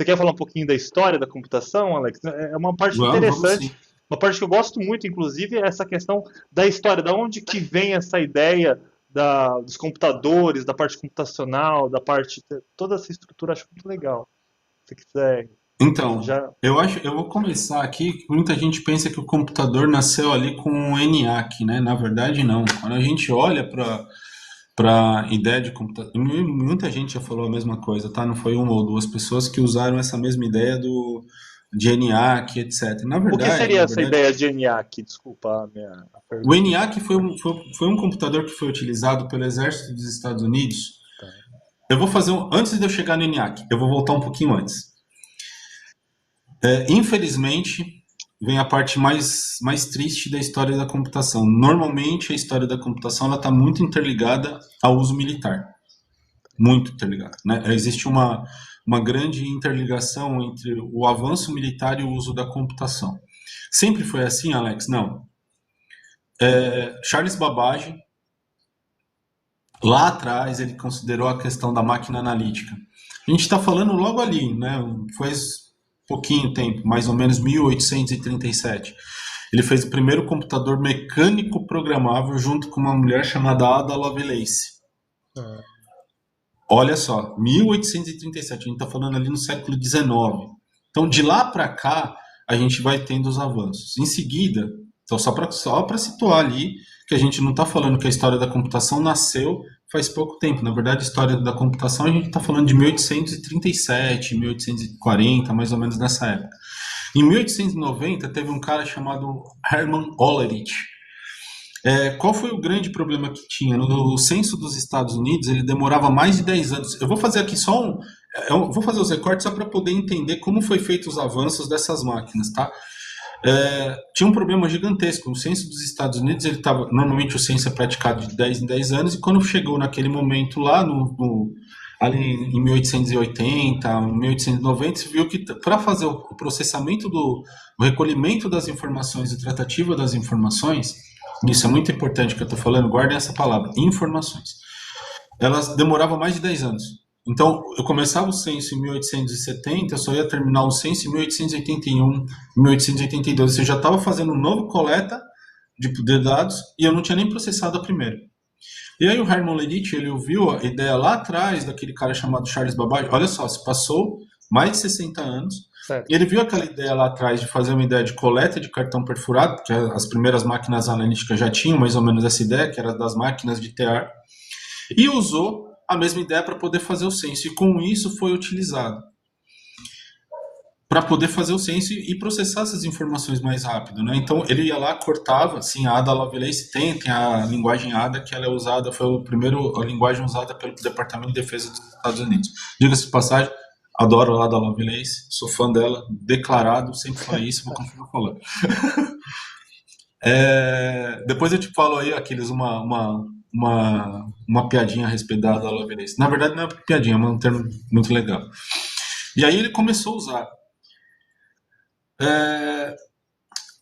Você quer falar um pouquinho da história da computação, Alex? É uma parte Vamos interessante, sim. uma parte que eu gosto muito, inclusive, é essa questão da história, da onde que vem essa ideia dos computadores, da parte computacional, da parte, toda essa estrutura, acho muito legal. Se você quiser Então, já. eu vou começar aqui, que muita gente pensa que o computador nasceu ali com um ENIAC, né? Na verdade, não. Quando a gente olha para a ideia de computador, muita gente já falou a mesma coisa, tá? Não foi uma ou duas pessoas que usaram essa mesma ideia de ENIAC, etc. O que seria Na essa verdade, ideia de ENIAC? Desculpa a minha o pergunta. ENIAC foi um computador que foi utilizado pelo Exército dos Estados Unidos. Tá. Antes de eu chegar no ENIAC, eu vou voltar um pouquinho antes. Infelizmente, vem a parte mais triste da história da computação. Normalmente, a história da computação está muito interligada ao uso militar. Muito interligada. Né? Existe uma grande interligação entre o avanço militar e o uso da computação. Sempre foi assim, Alex? Não. Charles Babbage, lá atrás, ele considerou a questão da máquina analítica. A gente está falando logo ali, né? Faz pouquinho tempo, mais ou menos 1837. Ele fez o primeiro computador mecânico programável junto com uma mulher chamada Ada Lovelace. Ah, Olha só, 1837, a gente está falando ali no século XIX. Então, de lá para cá, a gente vai tendo os avanços. Em seguida, então só para situar ali, que a gente não está falando que a história da computação nasceu faz pouco tempo. Na verdade, a história da computação a gente está falando de 1837, 1840, mais ou menos nessa época. Em 1890, teve um cara chamado Hermann Hollerith. Qual foi o grande problema que tinha? No censo dos Estados Unidos, ele demorava mais de 10 anos. Eu vou fazer aqui só eu vou fazer os recortes só para poder entender como foi feito os avanços dessas máquinas, tá? Tinha um problema gigantesco. O censo dos Estados Unidos, normalmente o censo é praticado de 10 em 10 anos, e quando chegou naquele momento lá, ali em 1880, 1890, se viu que para fazer o processamento o recolhimento das informações, o tratativo das informações, isso é muito importante que eu estou falando, guardem essa palavra, informações. Elas demoravam mais de 10 anos. Então, eu começava o censo em 1870, eu só ia terminar o censo em 1881, 1882. Eu já estava fazendo uma nova coleta de dados e eu não tinha nem processado a primeira. E aí o Hermann Leditch, ele ouviu a ideia lá atrás daquele cara chamado Charles Babbage. Olha só, se passou mais de 60 anos, e certo. ele viu aquela ideia lá atrás de fazer uma ideia de coleta de cartão perfurado, que as primeiras máquinas analíticas já tinham mais ou menos essa ideia, que era das máquinas de tear, e usou a mesma ideia para poder fazer o censo. E com isso foi utilizado para poder fazer o censo e processar essas informações mais rápido, né? Então ele ia lá, cortava, assim, a Ada Lovelace tem a linguagem ADA, que ela é usada, foi a linguagem usada pelo Departamento de Defesa dos Estados Unidos. Diga-se de passagem, adoro a Ada Lovelace, sou fã dela, declarado, sempre falei isso, vou continuar falando. Depois eu te falo aí, Aquiles, uma piadinha a respeito da Ada Lovelace. Na verdade não é piadinha, é um termo muito legal. E aí ele começou a usar.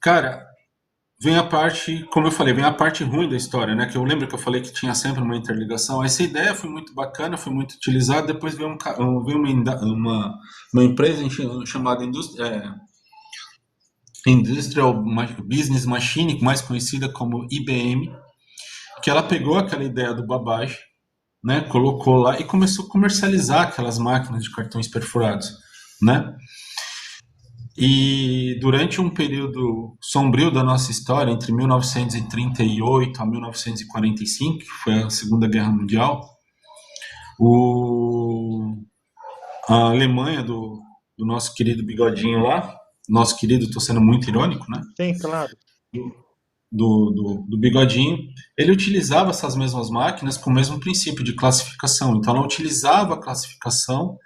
Cara, vem a parte, como eu falei, vem a parte ruim da história, né? Que eu lembro que eu falei que tinha sempre uma interligação. Essa ideia foi muito bacana, foi muito utilizada. Depois veio uma empresa chamada Industrial Business Machine, mais conhecida como IBM, que ela pegou aquela ideia do Babbage, né? Colocou lá e começou a comercializar aquelas máquinas de cartões perfurados, né? E durante um período sombrio da nossa história, entre 1938 a 1945, que foi a Segunda Guerra Mundial, o, a Alemanha do nosso querido Bigodinho lá, nosso querido, estou sendo muito irônico, né? Sim, claro. Do Bigodinho, ele utilizava essas mesmas máquinas com o mesmo princípio de classificação. Então, ela utilizava a classificação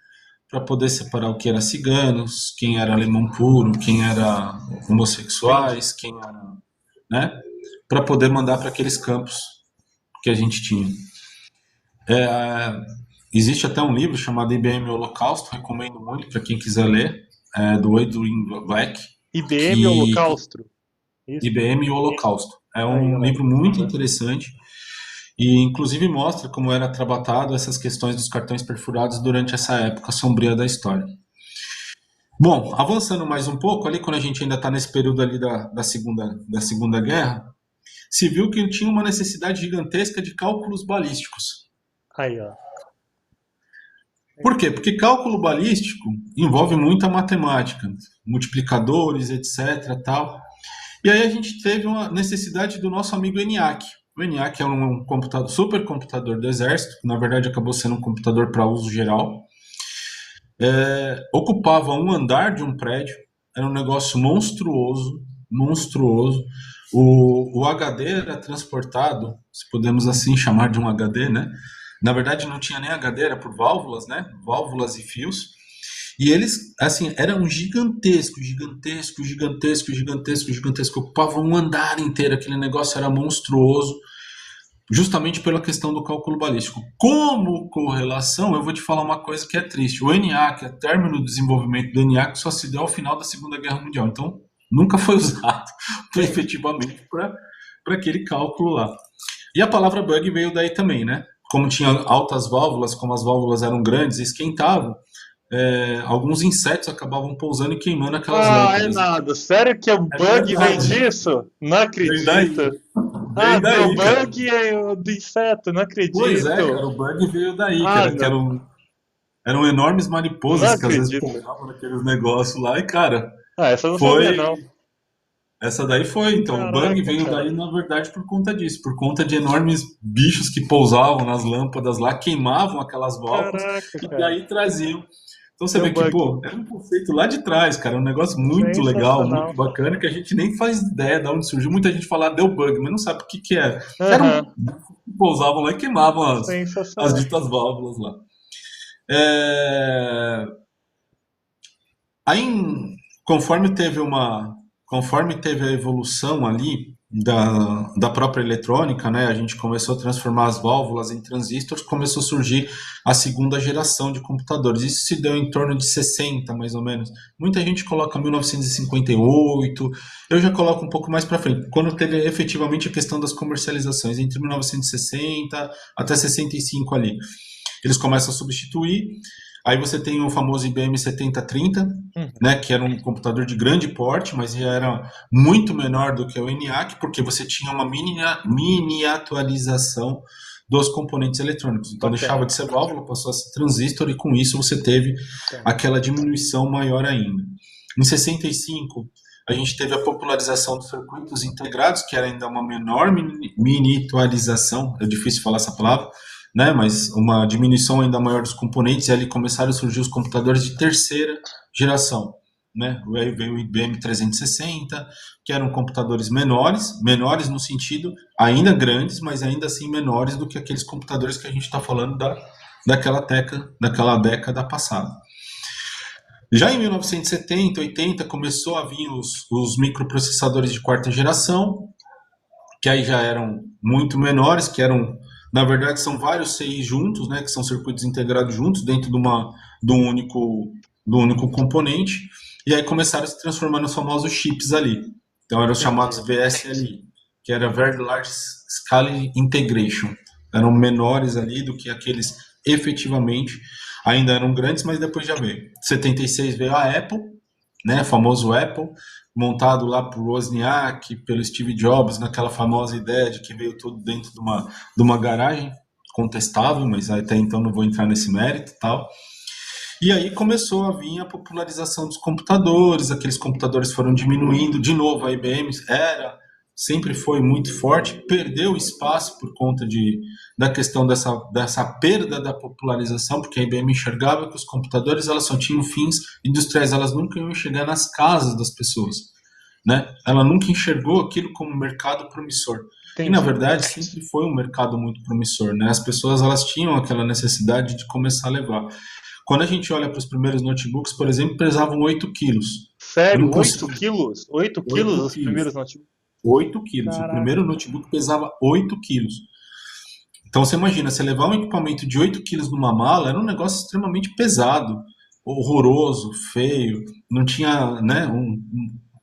para poder separar o que era ciganos, quem era alemão puro, quem era Entendi. homossexuais, quem era, né, para poder mandar para aqueles campos que a gente tinha. Existe até um livro chamado IBM Holocausto, recomendo muito para quem quiser ler, do Edwin Black, IBM que Holocausto. Isso. IBM Holocausto. É Aí, um Alex. livro muito interessante e inclusive mostra como era tratado essas questões dos cartões perfurados durante essa época sombria da história. Bom, avançando mais um pouco, ali quando a gente ainda está nesse período ali da Segunda Guerra, se viu que tinha uma necessidade gigantesca de cálculos balísticos. Aí, ó. Por quê? Porque cálculo balístico envolve muita matemática, multiplicadores, etc, tal. E aí a gente teve uma necessidade do nosso amigo ENIAC. O ENIAC é um computador, supercomputador do Exército, que na verdade acabou sendo um computador para uso geral. Ocupava um andar de um prédio, era um negócio monstruoso, monstruoso. O HD era transportado, se podemos assim chamar de um HD, né? Na verdade não tinha nem HD, era por válvulas, né? Válvulas e fios. E eles, assim, eram gigantescos, gigantescos, gigantescos, gigantescos, gigantescos. Ocupavam um andar inteiro, aquele negócio era monstruoso, justamente pela questão do cálculo balístico. Como correlação, eu vou te falar uma coisa que é triste. O ENIAC, o término do desenvolvimento do ENIAC só se deu ao final da Segunda Guerra Mundial. Então, nunca foi usado efetivamente para aquele cálculo lá. E a palavra bug veio daí também, né? Como tinha altas válvulas, como as válvulas eram grandes e esquentavam, alguns insetos acabavam pousando e queimando aquelas Ah, é lâmpadas. nada. Sério que o É bug vem verdade. disso? Não Vem daí. acredito. Ah, Vem o daí, cara. bug é o do inseto, não Pois é, acredito. cara, o bug veio daí, Ah, cara, que não. eram enormes Não mariposas que às vezes acredito. pousavam naqueles negócios lá e, cara, Ah, essa eu não sabia, foi. não. Essa daí foi, então, o bug Caraca, veio cara. daí, na verdade, por conta disso, por conta de enormes bichos que pousavam nas lâmpadas lá, queimavam aquelas válvulas Caraca, e cara. daí traziam. Então você Deu vê que, bug. pô, era um conceito lá de trás, cara, um negócio muito legal, muito Sensacional. bacana, que a gente nem faz ideia de onde surgiu. Muita gente fala, deu bug, mas não sabe o que que era. Aham. Eram pousavam lá e queimavam as Sensacional. ditas válvulas lá. É, Aí, conforme teve a evolução ali da própria eletrônica, né, a gente começou a transformar as válvulas em transistores, começou a surgir a segunda geração de computadores. Isso se deu em torno de 60, mais ou menos. Muita gente coloca 1958, eu já coloco um pouco mais para frente, quando teve efetivamente a questão das comercializações, entre 1960 até 65 ali. Eles começam a substituir. Aí você tem o famoso IBM 7030, Uhum. né, que era um computador de grande porte, mas já era muito menor do que o ENIAC, porque você tinha uma miniaturização dos componentes eletrônicos. Então deixava Bacana. de ser válvula, passou a ser transistor, e com isso você teve Bacana. aquela diminuição maior ainda. Em 65, a gente teve a popularização dos circuitos integrados, que era ainda uma menor miniaturização, é difícil falar essa palavra, né, mas uma diminuição ainda maior dos componentes, e ali começaram a surgir os computadores de terceira geração, né? Aí veio o IBM 360, que eram computadores menores no sentido ainda grandes, mas ainda assim menores do que aqueles computadores que a gente está falando daquela década passada. Já em 1970, 80, começou a vir os microprocessadores de quarta geração, que aí já eram muito menores, que eram, na verdade, são vários CIs juntos, né, que são circuitos integrados juntos dentro do único componente, e aí começaram a se transformar nos famosos chips ali. Então eram os chamados Entendi. VSLI, que era Very Large Scale Integration. Eram menores ali do que aqueles efetivamente, ainda eram grandes, mas depois já veio. Em 76 veio a Apple, né, famoso Apple, montado lá por Wozniak, pelo Steve Jobs, naquela famosa ideia de que veio tudo dentro de uma garagem, contestável, mas até então não vou entrar nesse mérito e tal. E aí começou a vir a popularização dos computadores, aqueles computadores foram diminuindo, de novo a IBM sempre foi muito forte, perdeu espaço por conta da questão dessa perda da popularização, porque a IBM enxergava que os computadores elas só tinham fins industriais, elas nunca iam chegar nas casas das pessoas, né? Ela nunca enxergou aquilo como um mercado promissor. E na Entendi. verdade sempre foi um mercado muito promissor, né? As pessoas elas tinham aquela necessidade de começar a levar. Quando a gente olha para os primeiros notebooks, por exemplo, pesavam 8 quilos. Eu não Sério? 8 consigo. quilos? 8 quilos 8 os quilos. primeiros notebooks? 8 quilos. O primeiro Caraca. notebook pesava 8 quilos. Então você imagina, você levar um equipamento de 8 quilos numa mala era um negócio extremamente pesado, horroroso, feio. Não tinha, né?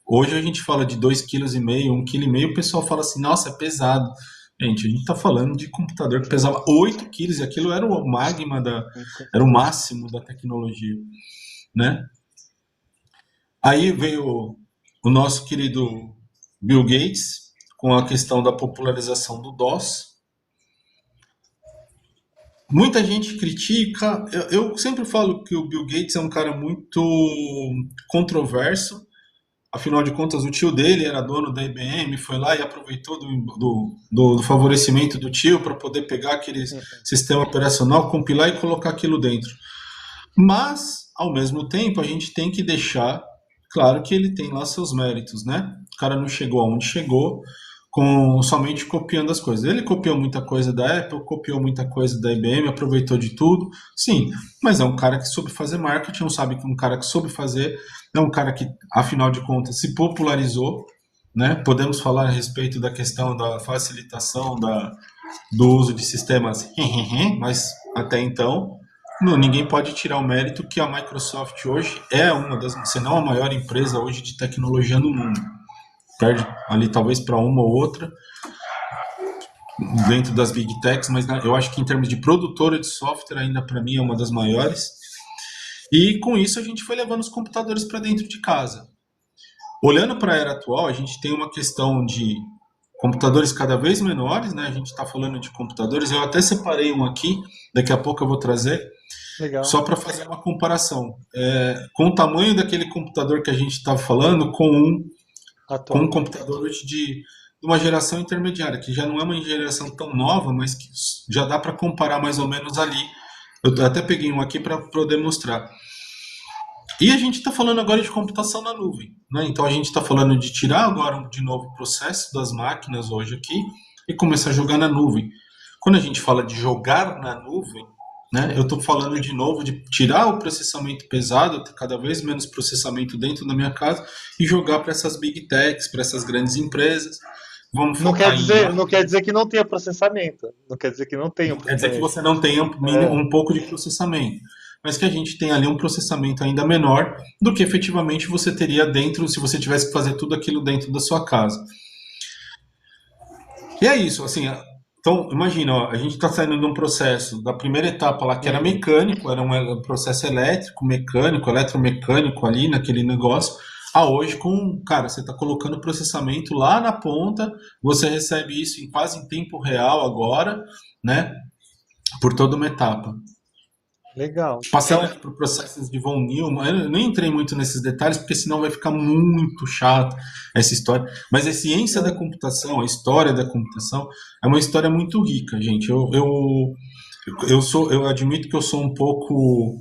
Hoje a gente fala de 2,5 kg, 1,5 kg, o pessoal fala assim, nossa, é pesado. Gente, a gente está falando de computador que pesava 8 quilos e aquilo era o magma, era o máximo da tecnologia, né? Aí veio o nosso querido Bill Gates com a questão da popularização do DOS. Muita gente critica. Eu sempre falo que o Bill Gates é um cara muito controverso. Afinal de contas, o tio dele era dono da IBM, foi lá e aproveitou do favorecimento do tio para poder pegar aquele sistema operacional, compilar e colocar aquilo dentro. Mas, ao mesmo tempo, a gente tem que deixar claro que ele tem lá seus méritos, né? O cara não chegou aonde chegou somente copiando as coisas. Ele copiou muita coisa da Apple, copiou muita coisa da IBM, aproveitou de tudo, sim, mas é um cara que soube fazer marketing, não sabe que um cara que soube fazer, é um cara que, afinal de contas, se popularizou, né? Podemos falar a respeito da questão da facilitação do uso de sistemas, mas até então ninguém pode tirar o mérito que a Microsoft hoje é uma das, se não a maior empresa hoje de tecnologia no mundo. Perde ali talvez para uma ou outra dentro das Big Techs, mas eu acho que em termos de produtora de software ainda para mim é uma das maiores. E com isso a gente foi levando os computadores para dentro de casa. Olhando para a era atual, a gente tem uma questão de computadores cada vez menores, né? A gente está falando de computadores, eu até separei um aqui, daqui a pouco eu vou trazer, Legal. só para fazer uma comparação. Com o tamanho daquele computador que a gente estava falando, com um computador hoje de uma geração intermediária, que já não é uma geração tão nova, mas que já dá para comparar mais ou menos ali. Eu até peguei um aqui para poder mostrar. E a gente está falando agora de computação na nuvem, né? Então a gente está falando de tirar agora de novo o processo das máquinas hoje aqui e começar a jogar na nuvem. Quando a gente fala de jogar na nuvem, né, eu estou falando de novo de tirar o processamento pesado, ter cada vez menos processamento dentro da minha casa e jogar para essas big techs, para essas grandes empresas. Vamos focar não quer dizer que não tenha processamento. Não quer dizer que não tenha Quer dizer que você não tenha um pouco de processamento, mas que a gente tem ali um processamento ainda menor do que efetivamente você teria dentro se você tivesse que fazer tudo aquilo dentro da sua casa. E é isso, assim, então imagina, ó, a gente está saindo de um processo da primeira etapa lá que era mecânico, era um processo elétrico, mecânico, eletromecânico ali naquele negócio, a hoje cara, você está colocando processamento lá na ponta, você recebe isso quase em tempo real agora, né, por toda uma etapa. Legal. Passando por processos de von Neumann, eu nem entrei muito nesses detalhes, porque senão vai ficar muito chato essa história. Mas a ciência da computação, a história da computação, é uma história muito rica, gente. Eu admito que eu sou um pouco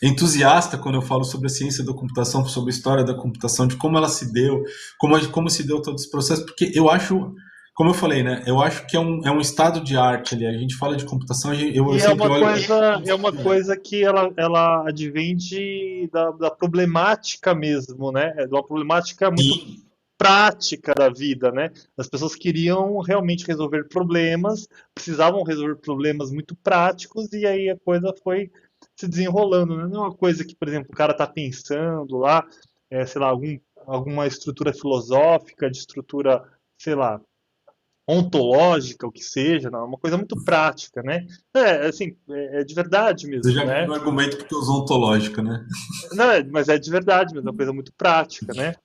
entusiasta quando eu falo sobre a ciência da computação, sobre a história da computação, de como ela se deu, como se deu todo esse processo, porque eu acho, como eu falei, né? Eu acho que é um estado de arte ali. A gente fala de computação, eu sempre olho... É uma coisa que ela advém da problemática mesmo, né? É de uma problemática muito prática da vida, né? As pessoas queriam realmente resolver problemas, precisavam resolver problemas muito práticos, e aí a coisa foi se desenrolando, né? Não é uma coisa que, por exemplo, o cara está pensando lá, sei lá, alguma estrutura filosófica, de estrutura, sei lá, ontológica, o que seja, não, é uma coisa muito prática, né? Assim, é de verdade mesmo, Você já né? viu o argumento porque usou ontológica, né? Não, mas é de verdade mesmo, é uma coisa muito prática, né?